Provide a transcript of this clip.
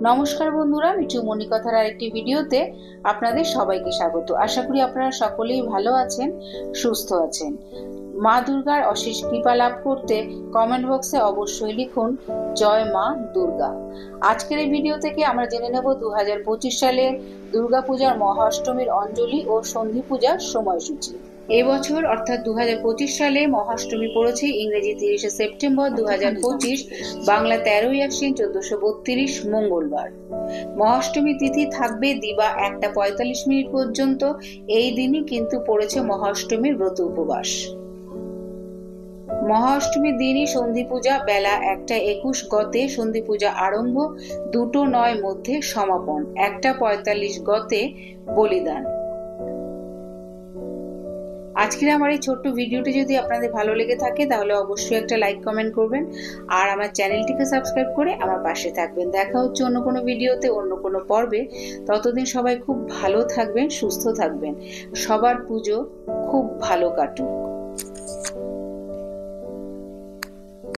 নমস্কার বন্ধুরা, মিঠু মণিকথার আরেকটি ভিডিওতে আপনাদের সবাইকে স্বাগত। আশা করি আপনারা সকলেই ভালো আছেন, সুস্থ আছেন। মা দুর্গার অশেষ কৃপা লাভ করতে কমেন্ট বক্সে অবশ্যই লিখুন জয় মা দুর্গা। আজকের এই ভিডিও থেকে আমরা জেনে নেব 2025 সালে দুর্গাপূজার মহাষ্টমীর অঞ্জলি ও সন্ধি পূজার সময়সূচি। এবছর অর্থাৎ 2025 সালে মহাষ্টমী পড়েছে ইংরেজি 30শে সেপ্টেম্বর 2025, বাংলা 13ই আশ্বিন 1432 মঙ্গলবার। মহাষ্টমী তিথি থাকবে দিবা 1:45 পর্যন্ত। এই দিনই কিন্তু পড়েছে মহাষ্টমীর ব্রত উপবাস। মহাষ্টমীর দিনই সন্ধি পূজা বেলা 1:21 গতে সন্ধি পূজা আরম্ভ, 2:09 মধ্যে সমাপন, 1:45 গতে বলিদান। আজকের আমার এই ছোট্ট ভিডিওটি যদি আপনাদের ভালো লেগে থাকে তাহলে অবশ্যই একটা লাইক কমেন্ট করবেন আর আমার চ্যানেলটিকে সাবস্ক্রাইব করে আমার পাশে থাকবেন। দেখা হচ্ছে অন্য কোনো ভিডিওতে, অন্য কোনো পর্বে। ততদিন সবাই খুব ভালো থাকবেন, সুস্থ থাকবেন। সবার পুজো খুব ভালো কাটুক।